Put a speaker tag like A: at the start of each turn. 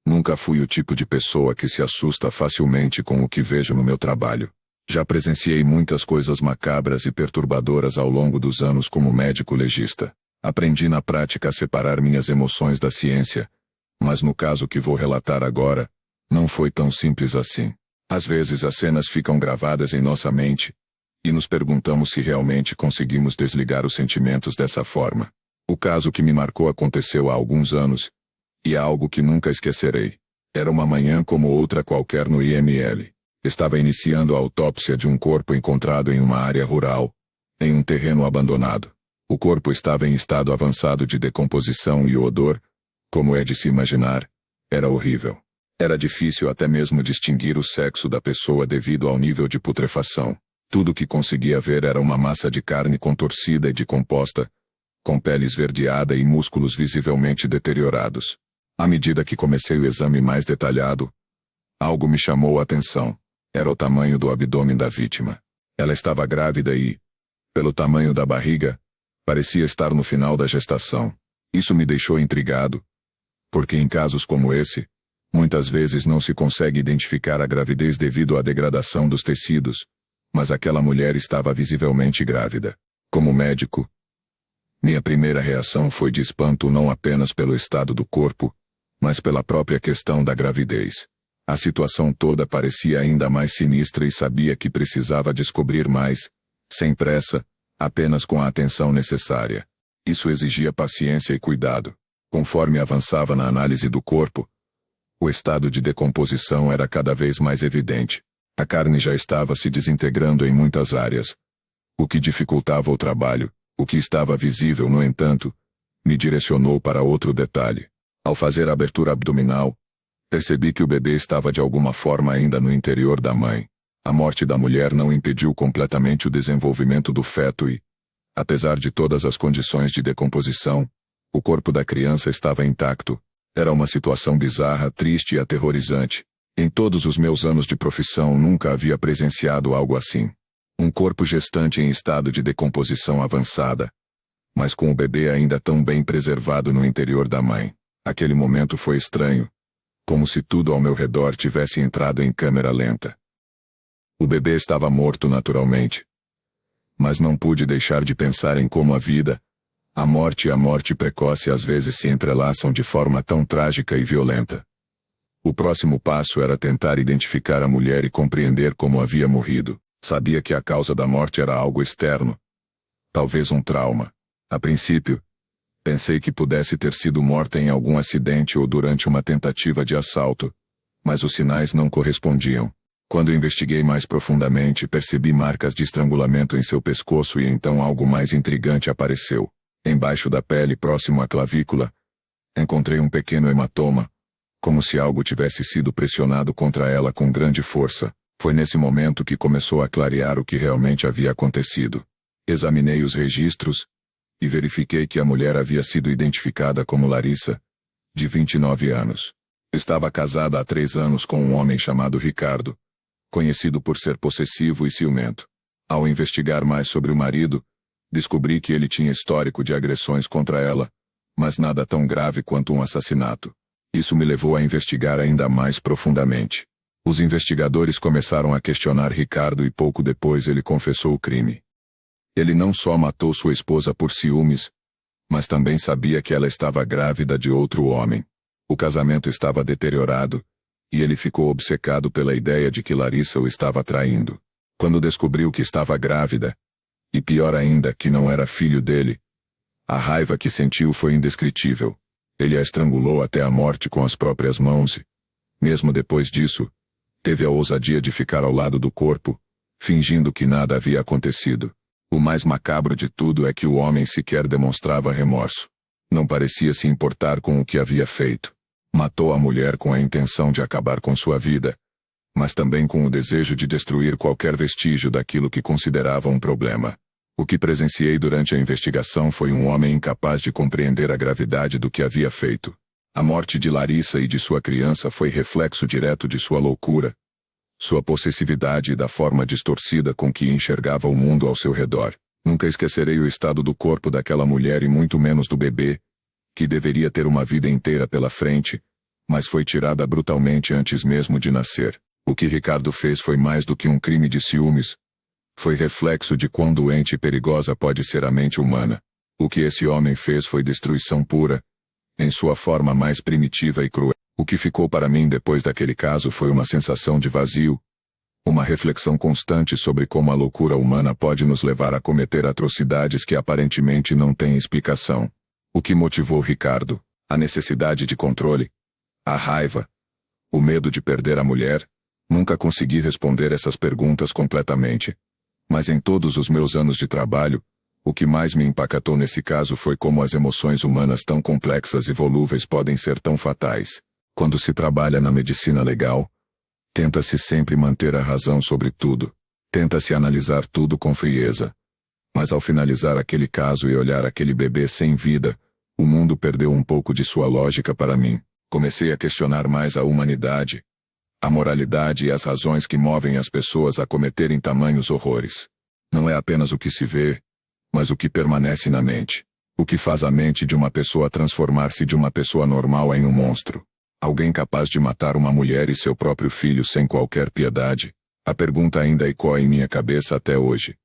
A: Nunca fui o tipo de pessoa que se assusta facilmente com o que vejo no meu trabalho. Já presenciei muitas coisas macabras e perturbadoras ao longo dos anos como médico legista. Aprendi na prática a separar minhas emoções da ciência, mas no caso que vou relatar agora, não foi tão simples assim. Às vezes as cenas ficam gravadas em nossa mente, e nos perguntamos se realmente conseguimos desligar os sentimentos dessa forma. O caso que me marcou aconteceu há alguns anos, e é algo que nunca esquecerei. Era uma manhã como outra qualquer no IML. Estava iniciando a autópsia de um corpo encontrado em uma área rural, em um terreno abandonado. O corpo estava em estado avançado de decomposição e o odor, como é de se imaginar, era horrível. Era difícil até mesmo distinguir o sexo da pessoa devido ao nível de putrefação. Tudo o que conseguia ver era uma massa de carne contorcida e decomposta, com pele esverdeada e músculos visivelmente deteriorados. À medida que comecei o exame mais detalhado, algo me chamou a atenção. Era o tamanho do abdômen da vítima. Ela estava grávida e, pelo tamanho da barriga, parecia estar no final da gestação. Isso me deixou intrigado, porque em casos como esse, muitas vezes não se consegue identificar a gravidez devido à degradação dos tecidos, mas aquela mulher estava visivelmente grávida. Como médico, minha primeira reação foi de espanto não apenas pelo estado do corpo, mas pela própria questão da gravidez. A situação toda parecia ainda mais sinistra e sabia que precisava descobrir mais, sem pressa, apenas com a atenção necessária. Isso exigia paciência e cuidado. Conforme avançava na análise do corpo, o estado de decomposição era cada vez mais evidente. A carne já estava se desintegrando em muitas áreas, o que dificultava o trabalho. O que estava visível, no entanto, me direcionou para outro detalhe. Ao fazer a abertura abdominal, percebi que o bebê estava de alguma forma ainda no interior da mãe. A morte da mulher não impediu completamente o desenvolvimento do feto e, apesar de todas as condições de decomposição, o corpo da criança estava intacto. Era uma situação bizarra, triste e aterrorizante. Em todos os meus anos de profissão nunca havia presenciado algo assim. Um corpo gestante em estado de decomposição avançada, mas com o bebê ainda tão bem preservado no interior da mãe. Aquele momento foi estranho, como se tudo ao meu redor tivesse entrado em câmera lenta. O bebê estava morto naturalmente, mas não pude deixar de pensar em como a vida, a morte e a morte precoce às vezes se entrelaçam de forma tão trágica e violenta. O próximo passo era tentar identificar a mulher e compreender como havia morrido. Sabia que a causa da morte era algo externo, talvez um trauma. A princípio, pensei que pudesse ter sido morta em algum acidente ou durante uma tentativa de assalto, mas os sinais não correspondiam. Quando investiguei mais profundamente, percebi marcas de estrangulamento em seu pescoço e então algo mais intrigante apareceu. Embaixo da pele, próximo à clavícula, encontrei um pequeno hematoma, como se algo tivesse sido pressionado contra ela com grande força. Foi nesse momento que começou a clarear o que realmente havia acontecido. Examinei os registros e verifiquei que a mulher havia sido identificada como Larissa, de 29 anos. Estava casada há 3 anos com um homem chamado Ricardo, conhecido por ser possessivo e ciumento. Ao investigar mais sobre o marido, descobri que ele tinha histórico de agressões contra ela, mas nada tão grave quanto um assassinato. Isso me levou a investigar ainda mais profundamente. Os investigadores começaram a questionar Ricardo e pouco depois ele confessou o crime. Ele não só matou sua esposa por ciúmes, mas também sabia que ela estava grávida de outro homem. O casamento estava deteriorado, e ele ficou obcecado pela ideia de que Larissa o estava traindo. Quando descobriu que estava grávida, e pior ainda, que não era filho dele, a raiva que sentiu foi indescritível. Ele a estrangulou até a morte com as próprias mãos e, mesmo depois disso, teve a ousadia de ficar ao lado do corpo, fingindo que nada havia acontecido. O mais macabro de tudo é que o homem sequer demonstrava remorso. Não parecia se importar com o que havia feito. Matou a mulher com a intenção de acabar com sua vida, mas também com o desejo de destruir qualquer vestígio daquilo que considerava um problema. O que presenciei durante a investigação foi um homem incapaz de compreender a gravidade do que havia feito. A morte de Larissa e de sua criança foi reflexo direto de sua loucura, sua possessividade e da forma distorcida com que enxergava o mundo ao seu redor. Nunca esquecerei o estado do corpo daquela mulher e muito menos do bebê, que deveria ter uma vida inteira pela frente, mas foi tirada brutalmente antes mesmo de nascer. O que Ricardo fez foi mais do que um crime de ciúmes. Foi reflexo de quão doente e perigosa pode ser a mente humana. O que esse homem fez foi destruição pura, em sua forma mais primitiva e cruel. O que ficou para mim depois daquele caso foi uma sensação de vazio, uma reflexão constante sobre como a loucura humana pode nos levar a cometer atrocidades que aparentemente não têm explicação. O que motivou Ricardo? A necessidade de controle? A raiva? O medo de perder a mulher? Nunca consegui responder essas perguntas completamente. Mas em todos os meus anos de trabalho, o que mais me impactou nesse caso foi como as emoções humanas tão complexas e volúveis podem ser tão fatais. Quando se trabalha na medicina legal, tenta-se sempre manter a razão sobre tudo. Tenta-se analisar tudo com frieza. Mas ao finalizar aquele caso e olhar aquele bebê sem vida, o mundo perdeu um pouco de sua lógica para mim. Comecei a questionar mais a humanidade, a moralidade e as razões que movem as pessoas a cometerem tamanhos horrores. Não é apenas o que se vê, mas o que permanece na mente. O que faz a mente de uma pessoa transformar-se de uma pessoa normal em um monstro. Alguém capaz de matar uma mulher e seu próprio filho sem qualquer piedade. A pergunta ainda ecoa em minha cabeça até hoje.